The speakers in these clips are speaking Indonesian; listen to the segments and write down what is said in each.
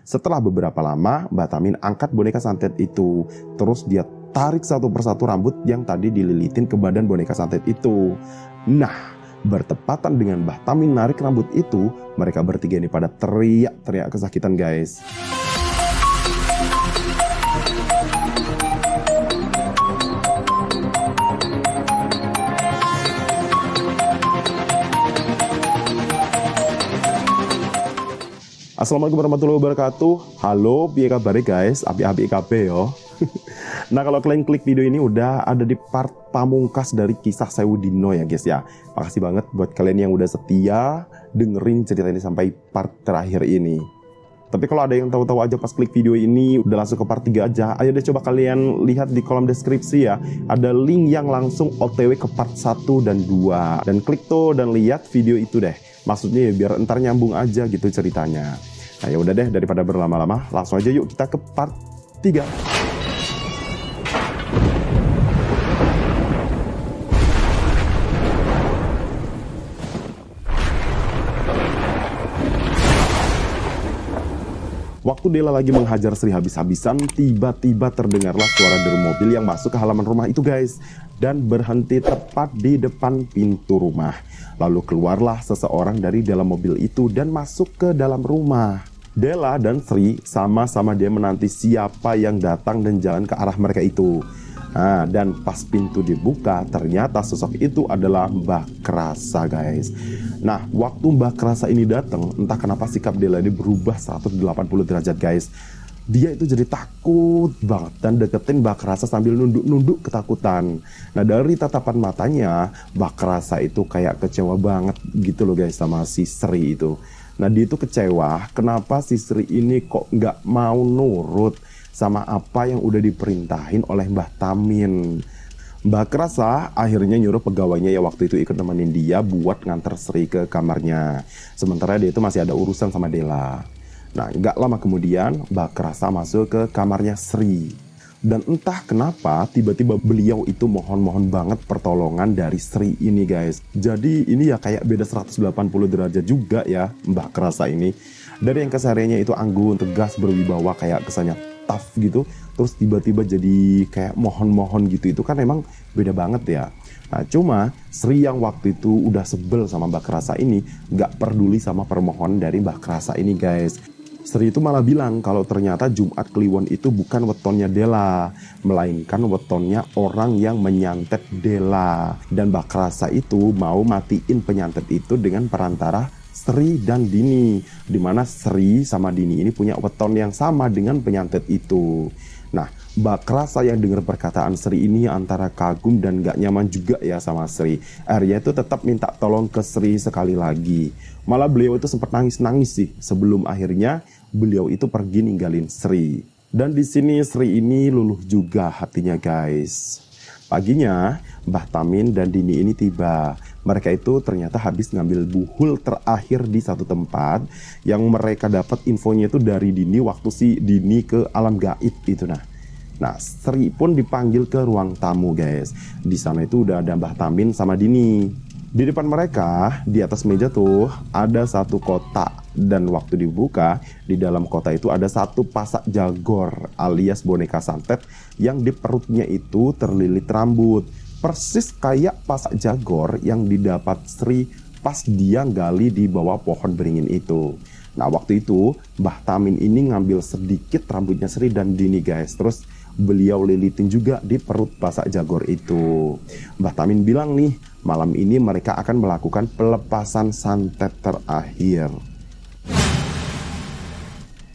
Setelah beberapa lama, Mbak Tamin angkat boneka santet itu. Terus dia tarik satu persatu rambut yang tadi dililitin ke badan boneka santet itu. Nah, bertepatan dengan Mbah Tamin narik rambut itu, mereka bertiga ini pada teriak-teriak kesakitan guys. Assalamualaikum warahmatullahi wabarakatuh. Halo, piye kabar guys? Api-api KB yo. Nah, kalau kalian klik video ini udah ada di part pamungkas dari kisah Sewu Dino ya guys ya. Makasih banget buat kalian yang udah setia dengerin cerita ini sampai part terakhir ini. Tapi kalau ada yang tahu-tahu aja pas klik video ini udah langsung ke part 3 aja, ayo deh coba kalian lihat di kolom deskripsi ya. Ada link yang langsung OTW ke part 1 dan 2. Dan klik tuh dan lihat video itu deh. Maksudnya ya biar entar nyambung aja gitu ceritanya. Nah ya udah deh, daripada berlama-lama, langsung aja yuk kita ke part 3. Waktu Dela lagi menghajar Sri habis-habisan, tiba-tiba terdengarlah suara deru mobil yang masuk ke halaman rumah itu guys. Dan berhenti tepat di depan pintu rumah. Lalu keluarlah seseorang dari dalam mobil itu dan masuk ke dalam rumah. Dela dan Sri sama-sama dia menanti siapa yang datang dan jalan ke arah mereka itu. Nah, dan pas pintu dibuka, ternyata sosok itu adalah Mbah Krasa guys. Nah, waktu Mbah Krasa ini datang, entah kenapa sikap Dela ini berubah 180 derajat guys. Dia itu jadi takut banget dan deketin Mbah Krasa sambil nunduk-nunduk ketakutan. Nah, dari tatapan matanya, Mbah Krasa itu kayak kecewa banget gitu loh guys sama si Sri itu. Nah, dia itu kecewa kenapa si Sri ini kok nggak mau nurut sama apa yang udah diperintahin oleh Mbah Tamin. Mbah Krasa akhirnya nyuruh pegawainya ya waktu itu ikut nemenin dia buat nganter Sri ke kamarnya. Sementara dia itu masih ada urusan sama Dela. Nah, nggak lama kemudian Mbah Krasa masuk ke kamarnya Sri. Dan entah kenapa tiba-tiba beliau itu mohon-mohon banget pertolongan dari Sri ini guys. Jadi ini ya kayak beda 180 derajat juga ya Mbah Krasa ini. Dari yang kesehariannya itu anggun, tegas, berwibawa kayak kesannya tough gitu. Terus tiba-tiba jadi kayak mohon-mohon gitu. Itu kan emang beda banget ya. Nah, cuma Sri yang waktu itu udah sebel sama Mbah Krasa ini nggak peduli sama permohonan dari Mbah Krasa ini guys. Sri itu malah bilang kalau ternyata Jumat Kliwon itu bukan wetonnya Dela, melainkan wetonnya orang yang menyantet Dela. Dan Mbah Krasa itu mau matiin penyantet itu dengan perantara Sri dan Dini, dimana Sri sama Dini ini punya weton yang sama dengan penyantet itu. Nah, Mbah Krasa yang dengar perkataan Sri ini antara kagum dan gak nyaman juga ya sama Sri. Akhirnya itu tetap minta tolong ke Sri sekali lagi. Malah beliau itu sempat nangis-nangis sih sebelum akhirnya beliau itu pergi ninggalin Sri. Dan di sini Sri ini luluh juga hatinya guys. Paginya Mbah Tamin dan Dini ini tiba. Mereka itu ternyata habis ngambil buhul terakhir di satu tempat yang mereka dapat infonya itu dari Dini waktu si Dini ke alam gaib itu nah. Nah, Sri pun dipanggil ke ruang tamu guys. Di sana itu udah ada Mbah Tamin sama Dini. Di depan mereka, di atas meja tuh ada satu kotak. Dan waktu dibuka, di dalam kotak itu ada satu pasak jagor alias boneka santet yang di perutnya itu terlilit rambut. Persis kayak pasak jagor yang didapat Sri pas dia gali di bawah pohon beringin itu. Nah, waktu itu Mbah Tamin ini ngambil sedikit rambutnya Sri dan Dini guys. Terus beliau lilitin juga di perut pasak jagor itu. Mbah Tamin bilang nih, malam ini mereka akan melakukan pelepasan santet terakhir.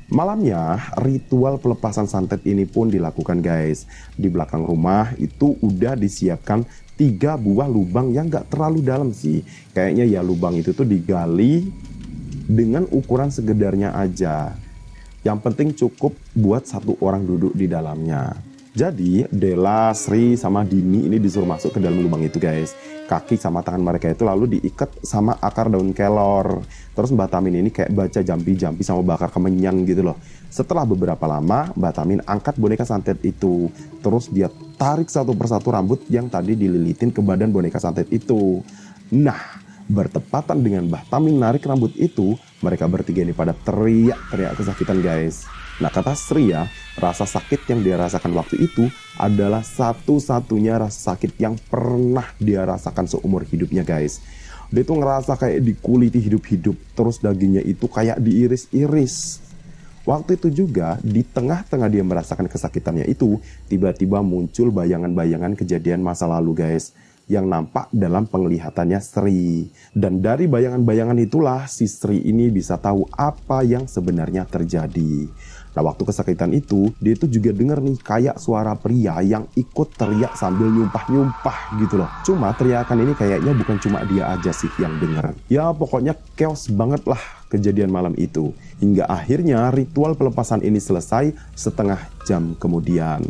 Malamnya, ritual pelepasan santet ini pun dilakukan guys. Di belakang rumah itu udah disiapkan 3 buah lubang yang gak terlalu dalam sih. Kayaknya ya lubang itu tuh digali dengan ukuran segedarnya aja. Yang penting cukup buat 1 orang duduk di dalamnya. Jadi Dela, Sri, sama Dini ini disuruh masuk ke dalam lubang itu guys. Kaki sama tangan mereka itu lalu diikat sama akar daun kelor. Terus Mbah Tamin ini kayak baca jampi-jampi sama bakar kemenyan gitu loh. Setelah beberapa lama Mbah Tamin angkat boneka santet itu. Terus dia tarik satu persatu rambut yang tadi dililitin ke badan boneka santet itu. Nah, Bertepatan dengan Mbah Tamin narik rambut itu, mereka bertiga ini pada teriak-teriak kesakitan guys. Nah kata Sri ya, rasa sakit yang dia rasakan waktu itu adalah satu-satunya rasa sakit yang pernah dia rasakan seumur hidupnya guys. Dia tuh ngerasa kayak dikuliti hidup-hidup, terus dagingnya itu kayak diiris-iris. Waktu itu juga, di tengah-tengah dia merasakan kesakitannya itu, tiba-tiba muncul bayangan-bayangan kejadian masa lalu guys, yang nampak dalam penglihatannya Sri. Dan dari bayangan-bayangan itulah si Sri ini bisa tahu apa yang sebenarnya terjadi. Nah waktu kesakitan itu, dia itu juga denger nih kayak suara pria yang ikut teriak sambil nyumpah-nyumpah gitu loh. Cuma teriakan ini kayaknya bukan cuma dia aja sih yang denger. Ya pokoknya chaos banget lah kejadian malam itu. Hingga akhirnya ritual pelepasan ini selesai setengah jam kemudian.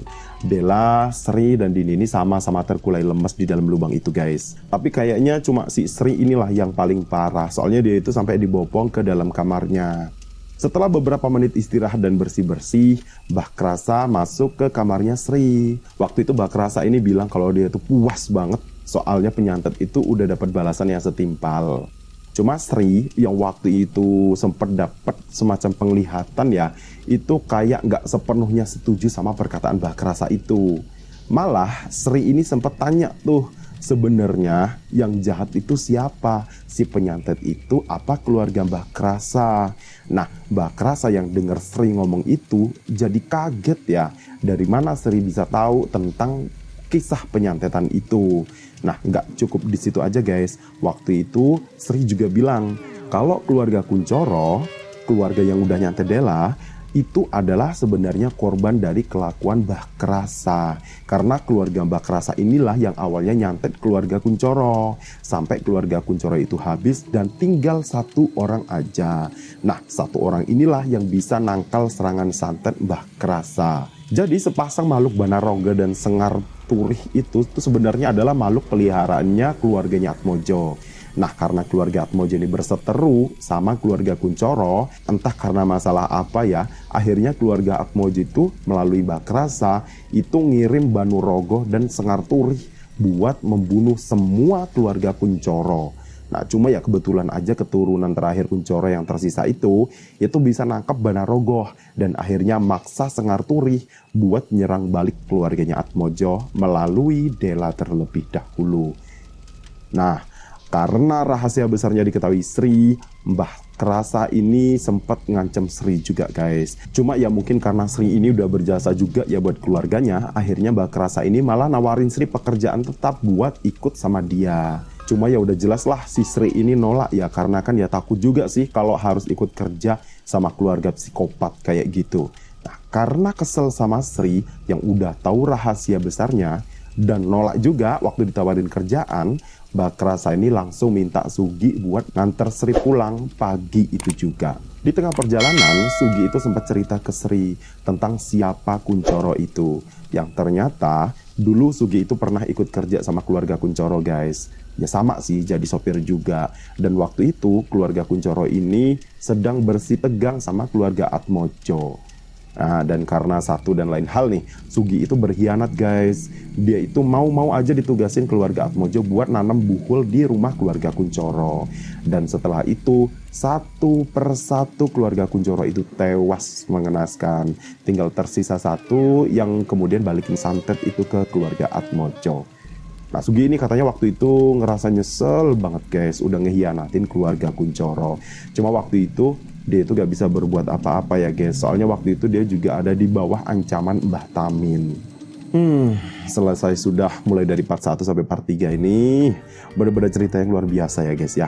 Bella, Sri, dan Dini ini sama-sama terkulai lemes di dalam lubang itu guys. Tapi kayaknya cuma si Sri inilah yang paling parah. Soalnya dia itu sampai dibopong ke dalam kamarnya. Setelah beberapa menit istirahat dan bersih-bersih, Mbah Krasa masuk ke kamarnya Sri. Waktu itu Mbah Krasa ini bilang kalau dia tuh puas banget. Soalnya penyantet itu udah dapat balasan yang setimpal. Cuma Sri yang waktu itu sempat dapat semacam penglihatan ya, itu kayak nggak sepenuhnya setuju sama perkataan Mbah Krasa itu. Malah Sri ini sempat tanya tuh, sebenarnya yang jahat itu siapa? Si penyantet itu apa keluarga Mbah Krasa? Nah, Mbah Krasa yang dengar Sri ngomong itu jadi kaget ya. Dari mana Sri bisa tahu tentang kisah penyantetan itu? Nah, nggak cukup di situ aja guys. Waktu itu Sri juga bilang kalau keluarga Kuncoro, keluarga yang udah nyantet Della, itu adalah sebenarnya korban dari kelakuan Mbah Krasa. Karena keluarga Mbah Krasa inilah yang awalnya nyantet keluarga Kuncoro. Sampai keluarga Kuncoro itu habis dan tinggal satu orang aja. Nah, satu orang inilah yang bisa nangkal serangan santet Mbah Krasa. Jadi sepasang makhluk Banaroga dan Sengar Turih itu sebenarnya adalah makhluk peliharaannya keluarganya Atmojo. Nah karena keluarga Atmojo ini berseteru sama keluarga Kuncoro, entah karena masalah apa ya, akhirnya keluarga Atmojo itu melalui Mbah Krasa itu ngirim Banurogo dan Sengar Turih buat membunuh semua keluarga Kuncoro. Nah cuma ya kebetulan aja keturunan terakhir Kuncoro yang tersisa itu bisa nangkep Banarogo dan akhirnya maksa Sengar Turih buat nyerang balik keluarganya Atmojo melalui Della terlebih dahulu. Nah karena rahasia besarnya diketahui Sri, Mbah Krasa ini sempat ngancam Sri juga guys. Cuma ya mungkin karena Sri ini udah berjasa juga ya buat keluarganya, akhirnya Mbah Krasa ini malah nawarin Sri pekerjaan tetap buat ikut sama dia. Cuma ya udah jelas lah si Sri ini nolak ya, karena kan ya takut juga sih kalau harus ikut kerja sama keluarga psikopat kayak gitu. Nah karena kesel sama Sri yang udah tahu rahasia besarnya dan nolak juga waktu ditawarin kerjaan, Mbah Krasa ini langsung minta Sugi buat nganter Sri pulang pagi itu juga. Di tengah perjalanan, Sugi itu sempat cerita ke Sri tentang siapa Kuncoro itu. Yang ternyata dulu Sugi itu pernah ikut kerja sama keluarga Kuncoro guys. Ya sama sih, jadi sopir juga. Dan waktu itu keluarga Kuncoro ini sedang bersih tegang sama keluarga Atmojo. Nah, dan karena satu dan lain hal nih, Sugi itu berkhianat guys. Dia itu mau aja ditugasin keluarga Atmojo buat nanam buhul di rumah keluarga Kuncoro. Dan setelah itu, satu persatu keluarga Kuncoro itu tewas mengenaskan. Tinggal tersisa satu yang kemudian balikin santet itu ke keluarga Atmojo. Nah Sugi ini katanya waktu itu ngerasa nyesel banget guys, udah ngehianatin keluarga Kuncoro. Cuma waktu itu dia itu gak bisa berbuat apa-apa ya guys, soalnya waktu itu dia juga ada di bawah ancaman Mbah Tamin. Selesai sudah mulai dari part 1 sampai part 3 ini. Bener-bener cerita yang luar biasa ya guys ya.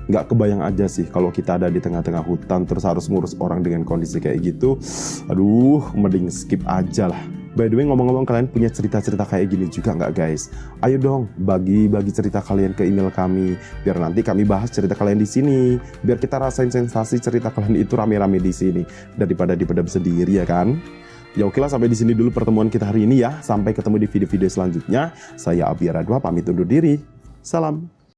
Gak kebayang aja sih kalau kita ada di tengah-tengah hutan terus harus ngurus orang dengan kondisi kayak gitu. Aduh, mending skip aja lah. By the way, ngomong-ngomong, kalian punya cerita-cerita kayak gini juga nggak guys? Ayo dong, bagi cerita kalian ke email kami, biar nanti kami bahas cerita kalian di sini, biar kita rasain sensasi cerita kalian itu rame-rame di sini daripada dipendam sendiri ya kan? Ya oke lah, sampai di sini dulu pertemuan kita hari ini ya. Sampai ketemu di video-video selanjutnya. Saya Abi Radwa pamit undur diri. Salam.